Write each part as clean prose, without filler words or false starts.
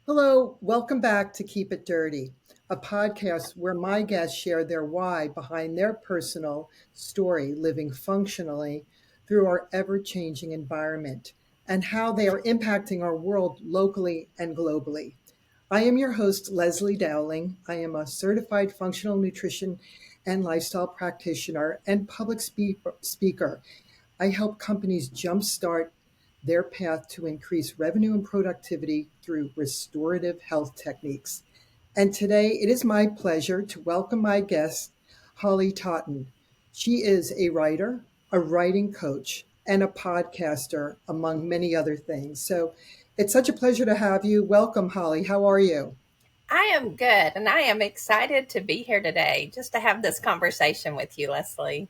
Hello, welcome back to Keep It Dirty, a podcast where my guests share their why behind their personal story living functionally through our ever changing environment and how they are impacting our world locally and globally. I am your host, Leslie Dowling. I am a certified functional nutrition and lifestyle practitioner and public speaker. I help companies jumpstart their path to increase revenue and productivity through restorative health techniques. And today it is my pleasure to welcome my guest, Holly Totten. She is a writer, a writing coach, and a podcaster, among many other things. So it's such a pleasure to have you. Welcome, Holly. How are you? I am good, and I am excited to be here today just to have this conversation with you, Leslie.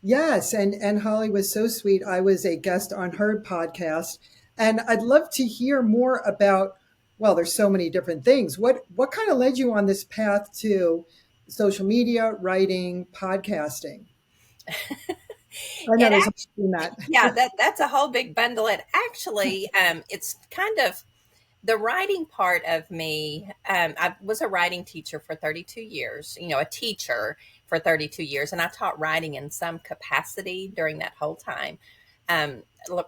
Yes, and Holly was so sweet. I was a guest on her podcast, and I'd love to hear more about. Well, there's so many different things. What kind of led you on this path to social media, writing, podcasting? I know It there's a actually, lot in that. yeah, that's a whole big bundle. It actually, it's kind of the writing part of me. I was a writing teacher for 32 years. A teacher for 32 years, and I taught writing in some capacity during that whole time.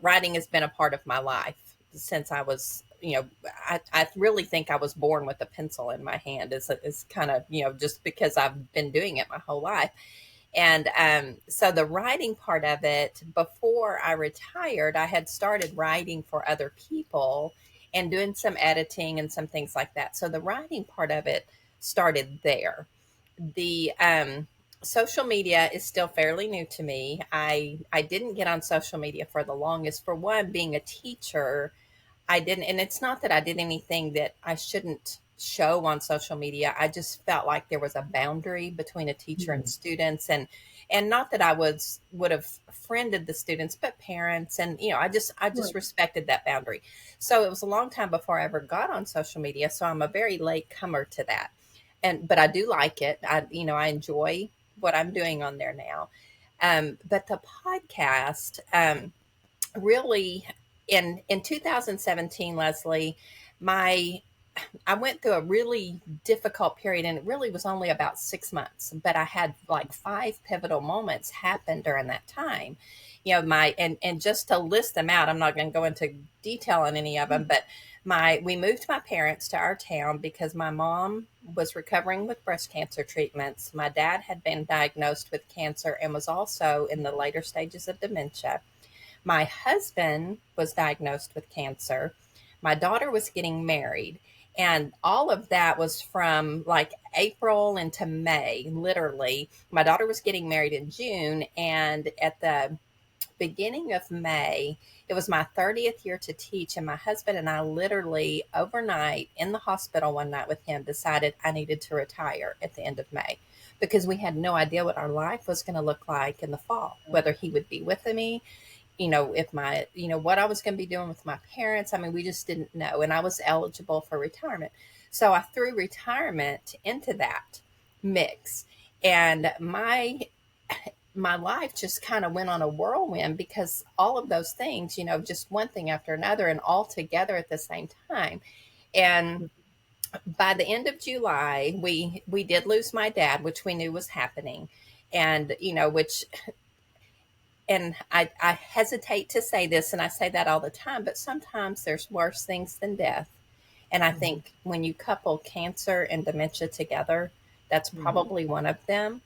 Writing has been a part of my life since I was. I really think I was born with a pencil in my hand. Is kind of just because I've been doing it my whole life. And so the writing part of it, before I retired, I had started writing for other people and doing some editing and some things like that. So the writing part of it started there. The social media is still fairly new to me. I didn't get on social media for the longest. For one, being a teacher, I didn't, and it's not that I did anything that I shouldn't show on social media. I just felt like there was a boundary between a teacher and Hmm. students, and not that I would have friended the students, but parents, and I just Right. respected that boundary. So it was a long time before I ever got on social media. So I'm a very late comer to that, but I do like it. I enjoy what I'm doing on there now. But the podcast, really in 2017, Leslie, my I went through a really difficult period, and it really was only about 6 months, but I had like five pivotal moments happen during that time. My and just to list them out, I'm not going to go into detail on any of them, but my we moved my parents to our town because my mom was recovering with breast cancer treatments. My dad had been diagnosed with cancer and was also in the later stages of dementia. My husband was diagnosed with cancer. My daughter was getting married. And all of that was from like April into May, literally. My daughter was getting married in June. And at the beginning of May, it was my 30th year to teach. And my husband and I literally overnight in the hospital one night with him decided I needed to retire at the end of May because we had no idea what our life was going to look like in the fall, whether he would be with me, if what I was going to be doing with my parents. I mean, we just didn't know. And I was eligible for retirement. So I threw retirement into that mix. And my life just kind of went on a whirlwind because all of those things, just one thing after another and all together at the same time. And by the end of July, we did lose my dad, which we knew was happening. And, which and I hesitate to say this, and I say that all the time, but sometimes there's worse things than death. And I Mhm. think when you couple cancer and dementia together, that's Mhm. probably one of them.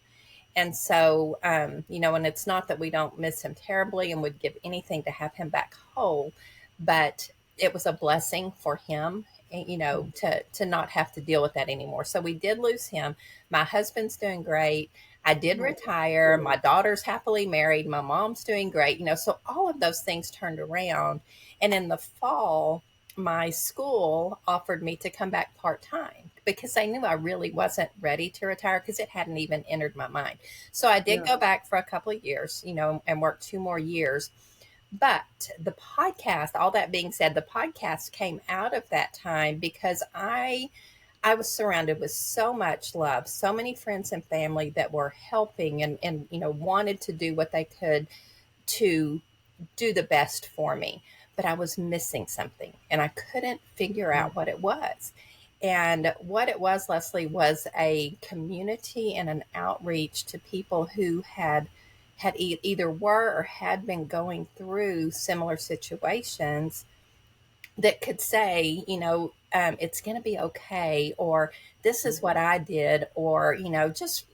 And so, and it's not that we don't miss him terribly and would give anything to have him back whole, but it was a blessing for him, Mhm. to not have to deal with that anymore. So we did lose him. My husband's doing great. I did Oh, retire. My daughter's happily married. My mom's doing great. So all of those things turned around. And in the fall, my school offered me to come back part time because they knew I really wasn't ready to retire because it hadn't even entered my mind. So I did yeah. go back for a couple of years, and work 2 more years. But the podcast, all that being said, the podcast came out of that time because I was surrounded with so much love, so many friends and family that were helping and wanted to do what they could to do the best for me. but I was missing something and I couldn't figure Mm. out what it was. And what it was, Leslie, was a community and an outreach to people who either were or had been going through similar situations that could say, it's going to be okay, or this is what I did, or just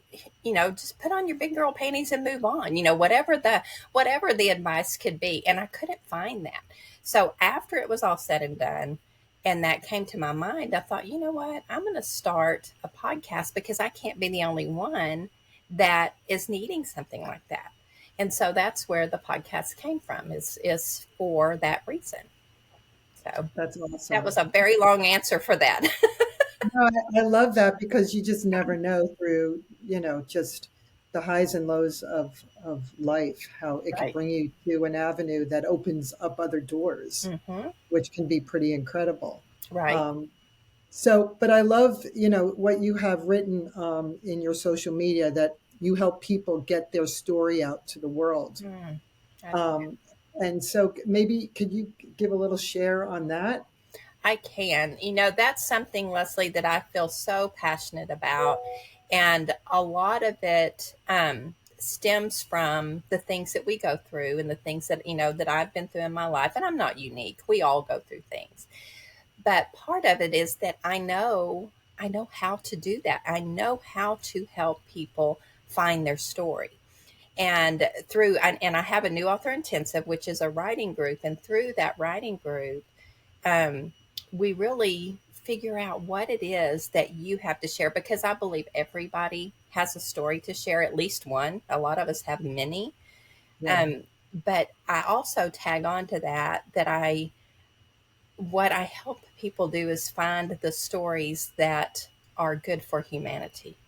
put on your big girl panties and move on. Whatever the advice could be, and I couldn't find that. So after it was all said and done, and that came to my mind, I thought, you know what, I'm going to start a podcast because I can't be the only one that is needing something like that. And so that's where the podcast came from, is for that reason. So That's that was awesome. a very long answer for that. No, I love that because you just never know through, just the highs and lows of life, how it could Right. bring you to an avenue that opens up other doors, Hmm. which can be pretty incredible. Right. Um, but I love, what you have written in your social media, that you help people get their story out to the world. Mm, I, Um, and so maybe could you give a little share on that? I can. That's something, Leslie, that I feel so passionate about. And a lot of it stems from the things that we go through and the things that I've been through in my life. And I'm not unique. We all go through things. But part of it is that I know how to do that. I know how to help people find their story. And I have a new author intensive, which is a writing group, and through that writing group, um, we really figure out what it is that you have to share, because I believe everybody has a story to share, at least one. A lot of us have many. Yeah. But I also tag on to that what I help people do is find the stories that are good for humanity,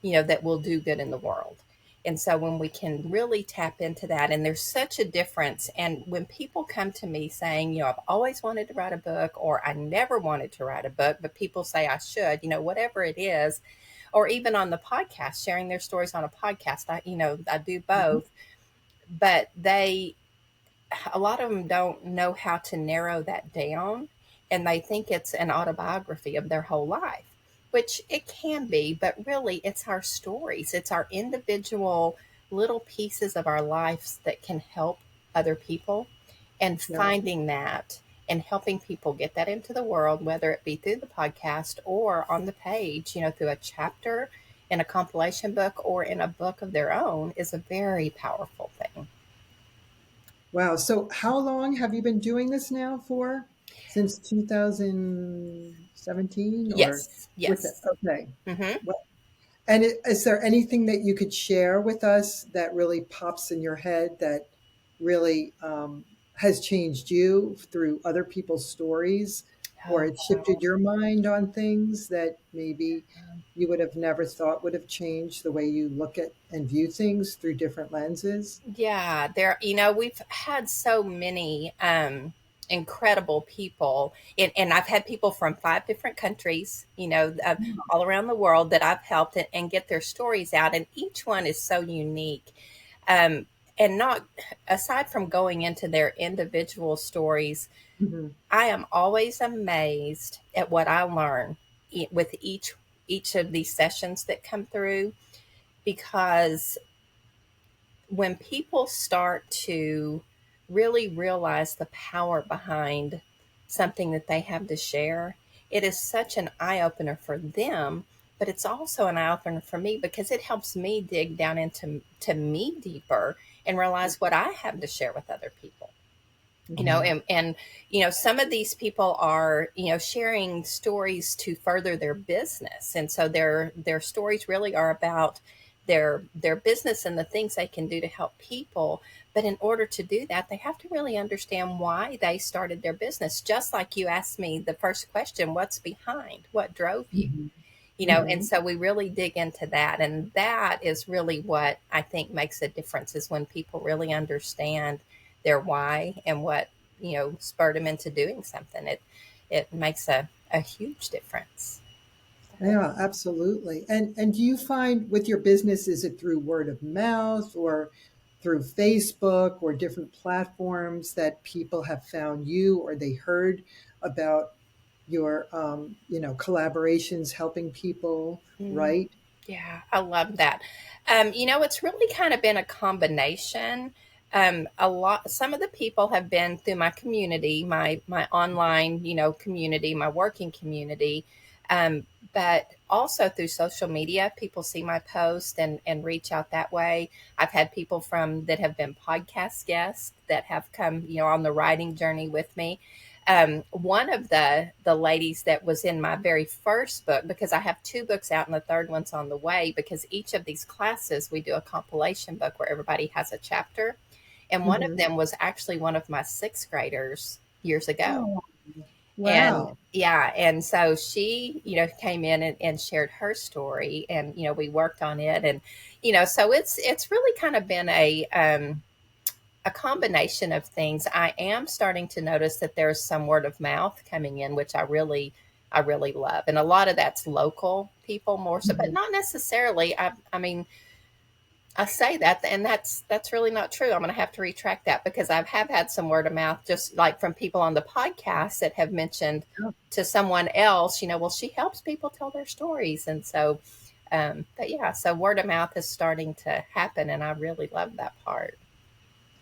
that will do good in the world. And so when we can really tap into that, and there's such a difference. And when people come to me saying, I've always wanted to write a book, or I never wanted to write a book, but people say I should, whatever it is, or even on the podcast, sharing their stories on a podcast, I do Mhm. both, but a lot of them don't know how to narrow that down, and they think it's an autobiography of their whole life, which it can be, but really it's our stories. It's our individual little pieces of our lives that can help other people, and Yeah. finding that and helping people get that into the world, whether it be through the podcast or on the page, through a chapter in a compilation book or in a book of their own, is a very powerful thing. Wow. So how long have you been doing this now for? Since 2017 or Yes, with it? yes. Okay. Hmm. Well, and is there anything that you could share with us that really pops in your head, that really has changed you through other people's stories, or Oh, it shifted your mind on things that maybe you would have never thought would have changed the way you look at and view things through different lenses? yeah, we've had so many incredible people, and I've had people from 5 different countries, all around the world that I've helped and get their stories out, and each one is so unique. Um, and not aside from going into their individual stories, Mhm. I am always amazed at what I learn with each of these sessions that come through, because when people start to really realize the power behind something that they have to share, it is such an eye opener for them. But it's also an eye opener for me, because it helps me dig down into to me deeper and realize what I have to share with other people. Mhm. And some of these people are sharing stories to further their business, and so their stories really are about their business and the things they can do to help people. But in order to do that, they have to really understand why they started their business. Just like you asked me the first question, what's behind, what drove you? Mhm. And Mhm. so we really dig into that, and that is really what I think makes a difference, is when people really understand their why and what spurred them into doing something. It makes a huge difference. So, Yeah, absolutely. And do you find with your business, is it through word of mouth, or through Facebook or different platforms that people have found you, or they heard about your, collaborations helping people Mm, write? yeah, I love that. It's really kind of been a combination. Some of the people have been through my community, my online, community, my working community, um, but also through social media. People see my post and reach out that way. I've had people from that have been podcast guests that have come, on the writing journey with me. One of the ladies that was in my very first book, because I have two books out and the third one's on the way, because each of these classes we do a compilation book where everybody has a chapter, and one of Hmm. them was actually one of my sixth graders years ago. Oh, And wow. yeah, and so she, came in and shared her story, and we worked on it, and so it's really kind of been a combination of things. I am starting to notice that there's some word of mouth coming in, which I really love, and a lot of that's local people more so, but Mhm. not necessarily. I mean, I say that, and that's really not true. I'm going to have to retract that, because I have had some word of mouth, just like from people on the podcast that have mentioned Yeah. to someone else. Well, she helps people tell their stories, and so. But yeah, so word of mouth is starting to happen, and I really love that part.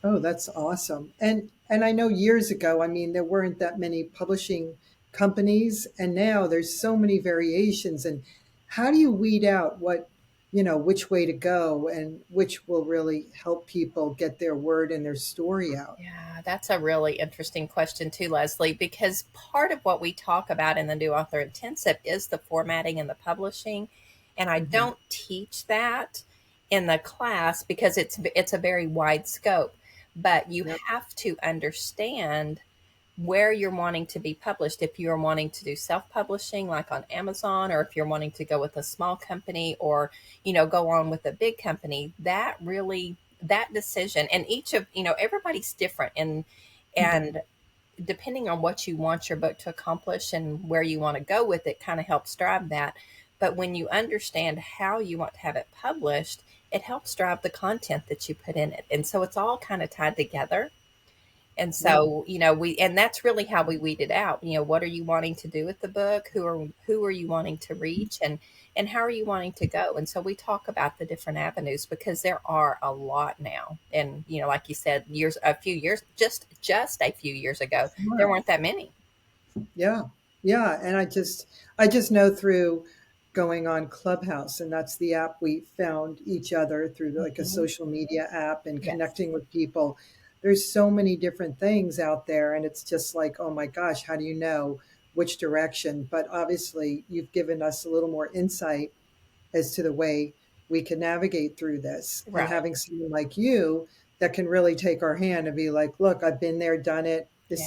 Oh, that's awesome. And I know years ago, I mean, there weren't that many publishing companies, and now there's so many variations. And how do you weed out which way to go and which will really help people get their word and their story out? Yeah, that's a really interesting question too, Leslie, because part of what we talk about in the New Author Intensive is the formatting and the publishing. And I Hmm. don't teach that in the class because it's a very wide scope. But you Yep. have to understand where you're wanting to be published. If you're wanting to do self-publishing like on Amazon, or if you're wanting to go with a small company, or go on with a big company, that decision, and each of everybody's different, and depending on what you want your book to accomplish and where you want to go with it kind of helps drive that. But when you understand how you want to have it published, it helps drive the content that you put in it, and so it's all kind of tied together. And Yep. so, and that's really how we weed it out. What are you wanting to do with the book? Who are you wanting to reach, and how are you wanting to go? And so we talk about the different avenues, because there are a lot now. And, like you said, a few years, just a few years ago, there Sure. weren't that many. Yeah. Yeah. And I just know through going on Clubhouse, and that's the app we found each other through, like a Mhm. social media app, and Yes. connecting with people. There's so many different things out there, and it's just like, oh my gosh, how do you know which direction? But obviously, you've given us a little more insight as to the way we can navigate through this. And Right. having someone like you that can really take our hand and be like, look, I've been there, done it. Yeah,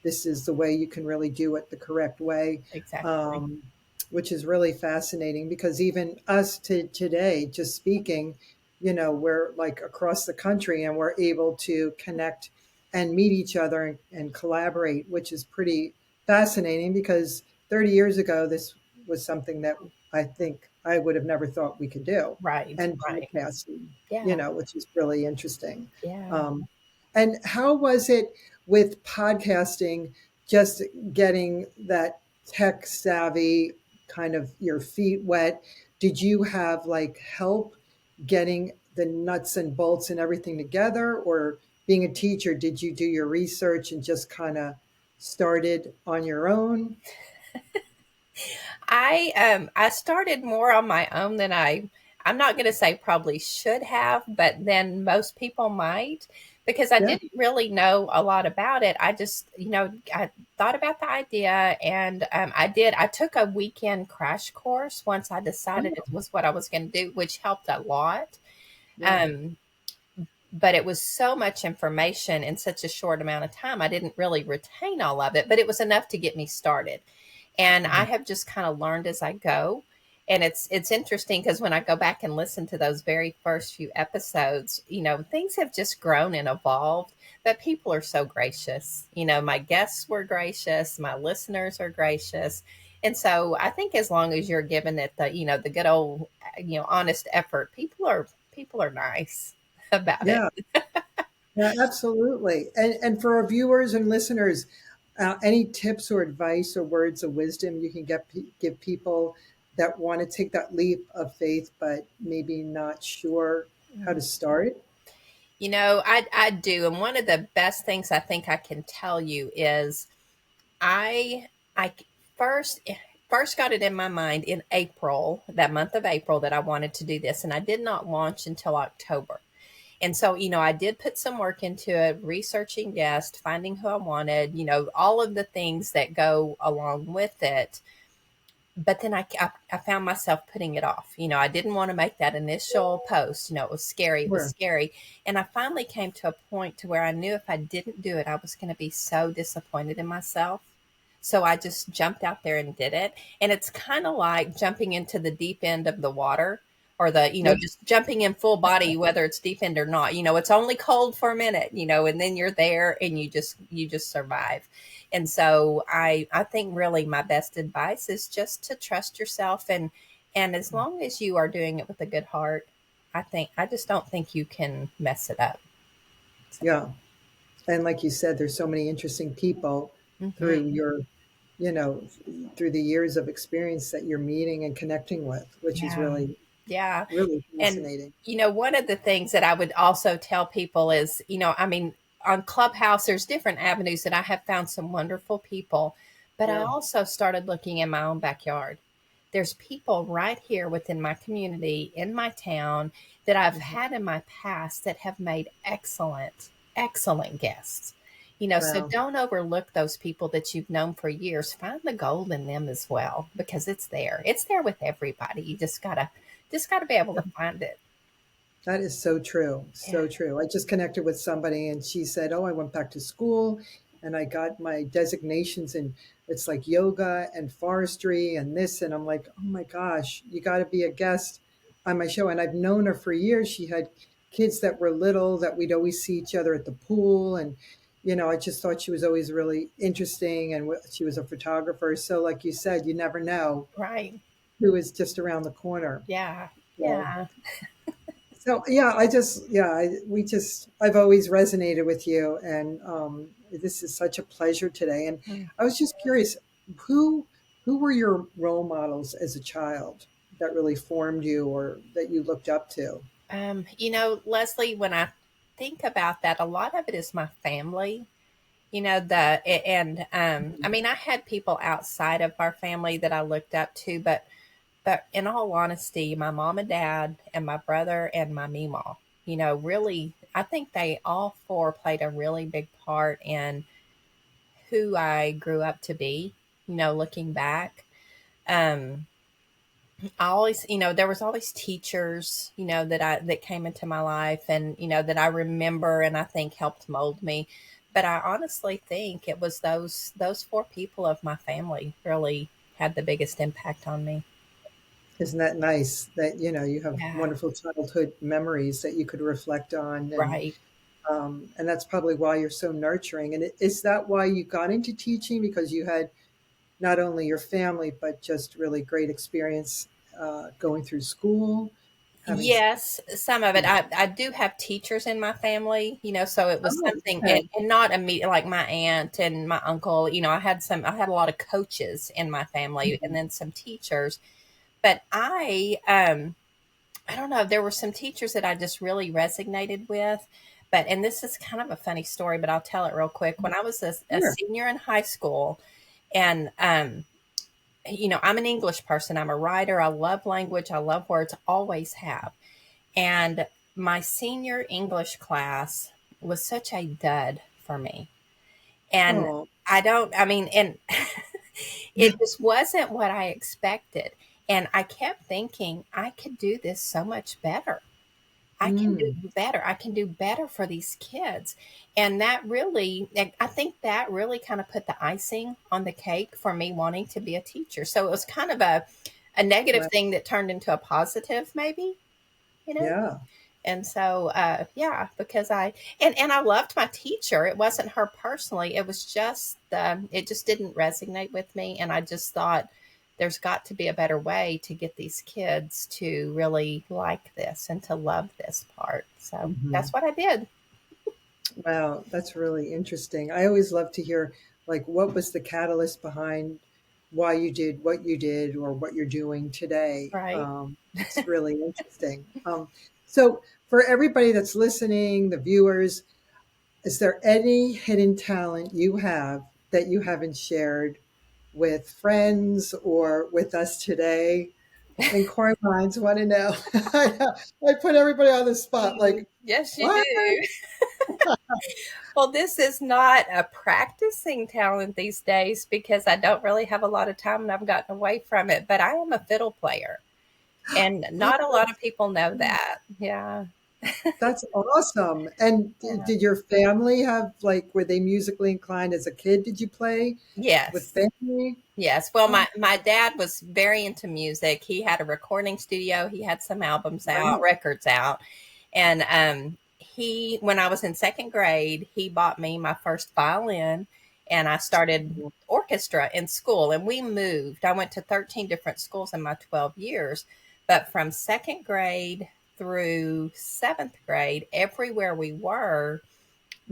This is the way you can really do it the correct way. exactly. Um, which is really fascinating, because even us today, just speaking, we're like across the country, and we're able to connect and meet each other, and collaborate, which is pretty fascinating, because 30 years ago, this was something that I think I would have never thought we could do. Right. And Right. podcasting, Yeah. which is really interesting. Yeah. Um, and how was it with podcasting, just getting that tech savvy, kind of your feet wet? Did you have like help getting the nuts and bolts and everything together? Or being a teacher, did you do your research and just kind of started on your own? I started more on my own than I'm not going to say probably should have, but then most people might, because I Yeah. didn't really know a lot about it. I just, I thought about the idea, and I took a weekend crash course once I decided it Oh, was what I was going to do, which helped a lot. yeah. Um, but it was so much information in such a short amount of time. I didn't really retain all of it, but it was enough to get me started. And I Mhm. have just kind of learned as I go. And it's interesting, because when I go back and listen to those very first few episodes, things have just grown and evolved. But people are so gracious. My guests were gracious, my listeners are gracious. And so I think as long as you're giving it the good old honest effort, people are nice. about it. Yeah. Yeah, absolutely. And for our viewers and listeners, any tips or advice or words of wisdom you can give people that want to take that leap of faith, but maybe not sure how to start? I do, and one of the best things I think I can tell you is I I first first got it in my mind in April, that month of April, that I wanted to do this, and I did not launch until October. And so, I did put some work into it, researching guests, finding who I wanted, all of the things that go along with it. But then I found myself putting it off. I didn't want to make that initial post. It was scary. It was Sure. scary. And I finally came to a point to where I knew if I didn't do it, I was going to be so disappointed in myself. So I just jumped out there and did it. And it's kind of like jumping into the deep end of the water, or Yeah. just jumping in full body, whether it's deep end or not. It's only cold for a minute, and then you're there and you just survive. And so I think really my best advice is just to trust yourself, and as long as you are doing it with a good heart, I just don't think you can mess it up. So, Yeah. And like you said, there's so many interesting people through mhm. your, you know, through the years of experience that you're meeting and connecting with, which is Yeah. really, Yeah. really And, fascinating. one of the things that I would also tell people is, I mean, on Clubhouse, there's different avenues that I have found some wonderful people, but I Yeah. also started looking in my own backyard. There's people right here within my community, in my town, that I've Mhm. had in my past that have made excellent, excellent guests. So Wow. don't overlook those people that you've known for years. Find the gold in them as well, because it's there. It's there with everybody. You just gotta be able to find it. That is so true. Yeah. So true. I just connected with somebody and she said, "Oh, I went back to school and I got my designations and it's like yoga and forestry and this." And I'm like, "Oh my gosh, you got to be a guest on my show." And I've known her for years. She had kids that were little that we'd always see each other at the pool. And, I just thought she was always really interesting and she was a photographer. So, like you said, you never know Right. who is just around the corner. Yeah. So, Yeah. so yeah, I've always resonated with you, and this is such a pleasure today. And Mm. I was just curious, who who were your role models as a child that really formed you or that you looked up to? Leslie, when I think about that, a lot of it is my family. And I mean, I had people outside of our family that I looked up to, but in all honesty, my mom and dad and my brother and my Meemaw, really, I think they all four played a really big part in who I grew up to be. Looking back, um, I always, there was always teachers, that came into my life, and that I remember and I think helped mold me. But I honestly think it was those four people of my family really had the biggest impact on me. Isn't that nice that you have Yeah, wonderful childhood memories that you could reflect on, right. and that's probably why you're so nurturing. And is that why you got into teaching, because you had not only your family, but just really great experience going through school, having. Yes, some of it. I do have teachers in my family, so it was Oh, something, okay. and not immediate, like my aunt and my uncle. I had a lot of coaches in my family, and Mhm. then some teachers. But I don't know, there were some teachers that I just really resonated with. And this is kind of a funny story, but I'll tell it real quick. When I was a Sure. senior in high school, and I'm an English person. I'm a writer. I love language. I love words. Always have. And my senior English class was such a dud for me. And Oh, I mean, and it just wasn't what I expected. And I kept thinking, I could do this so much better. I can do mm, better. I can do better for these kids. And I think that really kind of put the icing on the cake for me wanting to be a teacher. So it was kind of a negative right. thing that turned into a positive, maybe, you know? Yeah. And so, yeah, because and I loved my teacher. It wasn't her personally. It was just, it just didn't resonate with me. And I just thought there's got to be a better way to get these kids to really like this and to love this part. So Mhm. that's what I did. Wow, that's really interesting. I always love to hear like what was the catalyst behind why you did what you did or what you're doing today. Right. It's really interesting. So for everybody that's listening, the viewers, is there any hidden talent you have that you haven't shared with friends or with us today? Inquiring minds want to know. I put everybody on the spot. Mm, Like, yes, you what? do. Well, this is not a practicing talent these days because I don't really have a lot of time and I've gotten away from it, but I am a fiddle player. And Oh, not a lot of people know that. Yeah. that's awesome. And Yeah. did your family have like were they musically inclined as a kid? Did you play with Yes. family? Yes. Well, Oh, my dad was very into music. He had a recording studio. He had some albums out, wow. records out. And he, when I was in second grade, he bought me my first violin, and I started orchestra in school. And we moved. I went to 13 different schools in my 12 years, but from second grade through seventh grade, everywhere we were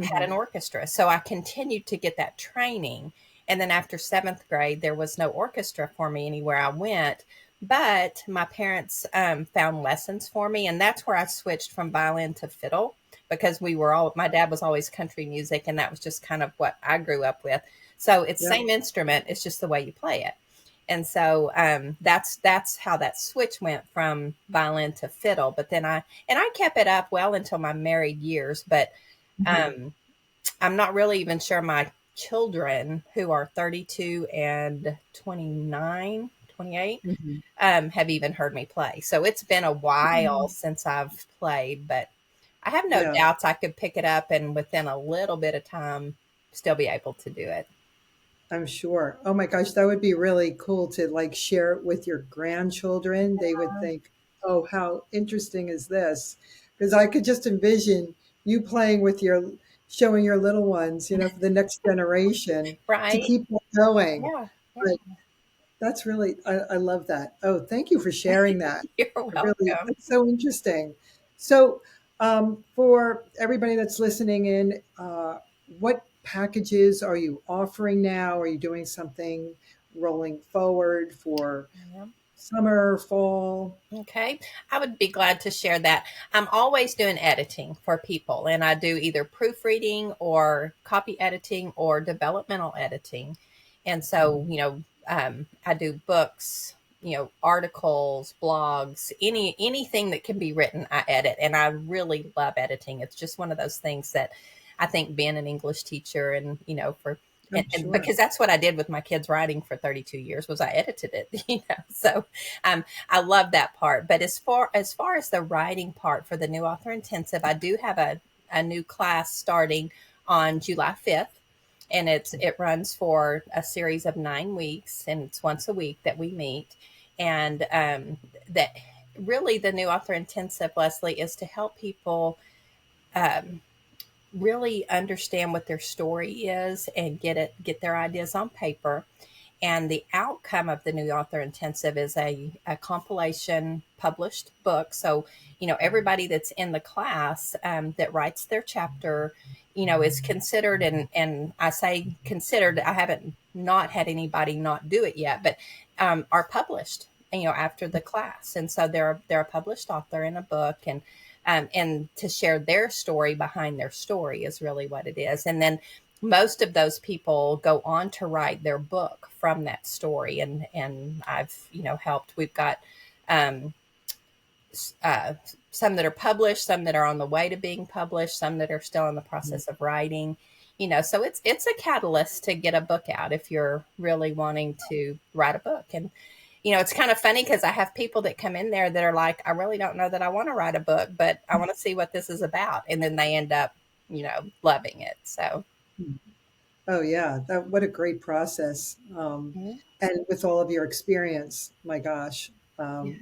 had an Mhm. orchestra. So I continued to get that training. And then after seventh grade, there was no orchestra for me anywhere I went. But my parents found lessons for me. And that's where I switched from violin to fiddle because my dad was always country music. And that was just kind of what I grew up with. So it's Yep. same instrument, it's just the way you play it. And so that's how that switch went from violin to fiddle. But then I kept it up well until my married years. But Mhm. um, I'm not really even sure my children, who are 32 and 29, 28, Mhm. have even heard me play. So it's been a while since I've played, but I have no Yeah. doubts I could pick it up and within a little bit of time still be able to do it. I'm sure. Oh my gosh, that would be really cool to like share it with your grandchildren. They would think, "Oh, how interesting is this?" Because I could just envision you playing with showing your little ones, for the next generation to Right? keep that going. Yeah. Yeah. But that's really, I love that. Oh, thank you for sharing that. You're welcome. That's so interesting. So, for everybody that's listening in, what packages are you offering now? Are you doing something rolling forward for Yeah. summer, fall? Okay. I would be glad to share that. I'm always doing editing for people, and I do either proofreading or copy editing or developmental editing. And so, Mhm. I do books, articles, blogs, anything that can be written, I edit. And I really love editing. It's just one of those things that I think being an English teacher and, I'm and sure. because that's what I did with my kids writing for 32 years was I edited it, So I love that part. But as far as the writing part for the new author intensive, I do have a new class starting on July 5th. And it runs for a series of 9 weeks, and it's once a week that we meet. And that really the new author intensive, Leslie, is to help people um, really understand what their story is and get their ideas on paper. And the outcome of the new author intensive is a compilation published book. So, everybody that's in the class that writes their chapter, is considered, and I say considered, I haven't not had anybody not do it yet, but are published, after the class. And so they're a published author in a book, and to share their story behind their story is really what it is. And then most of those people go on to write their book from that story, and I've helped. We've got um, uh, some that are published, some that are on the way to being published, some that are still in the Mhm. process of writing. So it's a catalyst to get a book out if you're really wanting to write a book. And it's kind of funny because I have people that come in there that are like, I really don't know that I want to write a book, but I want to see what this is about, and then they end up loving it. So Oh yeah, what a great process. mhm. And with all of your experience, my gosh,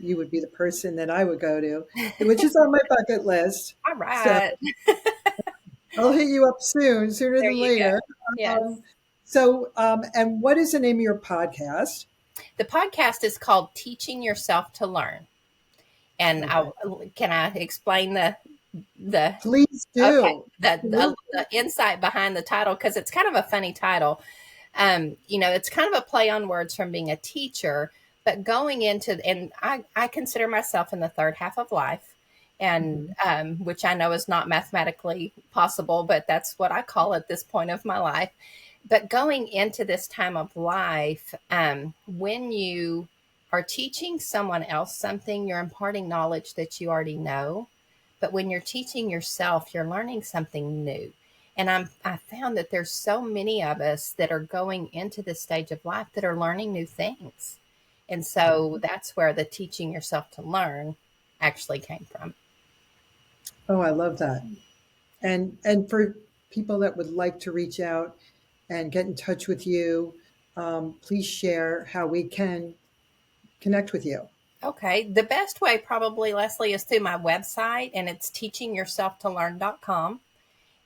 you would be the person that I would go to, which is on my bucket list. All So right. I'll hit you up soon, sooner There than you go. later. Yes. And what is the name of your podcast? The podcast is called Teaching Yourself to Learn. And Okay. can I explain the Please okay, do. the Absolutely. insight behind the title, because it's kind of a funny title. It's kind of a play on words from being a teacher, but going into, and I consider myself in the third half of life, and Mhm. which I know is not mathematically possible, but that's what I call at this point of my life. But going into this time of life, when you are teaching someone else something, you're imparting knowledge that you already know. But when you're teaching yourself, you're learning something new. And I found that there's so many of us that are going into this stage of life that are learning new things. And so that's where the teaching yourself to learn actually came from. Oh, I love that. And for people that would like to reach out and get in touch with you, please share how we can connect with you. Okay. The best way, probably, Leslie, is through my website, and it's teachingyourselftolearn.com.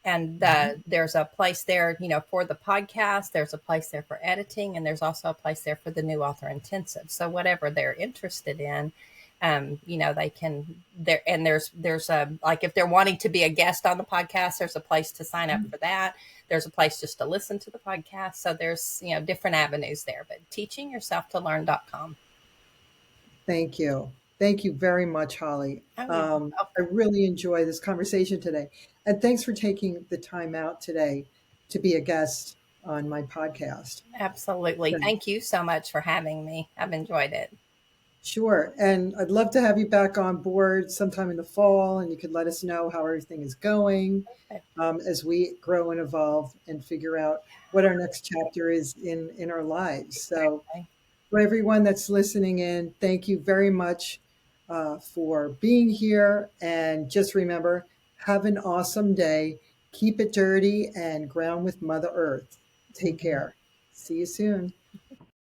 And Mhm. there's a place there, for the podcast. There's a place there for editing, and there's also a place there for the new author intensive. So whatever they're interested in, they can there. And there's a, like, if they're wanting to be a guest on the podcast, there's a place to sign up for that. There's a place just to listen to the podcast. So there's different avenues there. But teachingyourselftolearn.com. Thank you. Thank you very much, Holly. Oh, you're I welcome. really enjoy this conversation today. And thanks for taking the time out today to be a guest on my podcast. Absolutely. So, Thank you so much for having me. I've enjoyed it. sure. And I'd love to have you back on board sometime in the fall, and you could let us know how everything is going as we grow and evolve and figure out what our next chapter is in our lives. So, Exactly. for everyone that's listening in, thank you very much for being here. And just remember, have an awesome day. Keep it dirty and ground with Mother Earth. Take care. See you soon.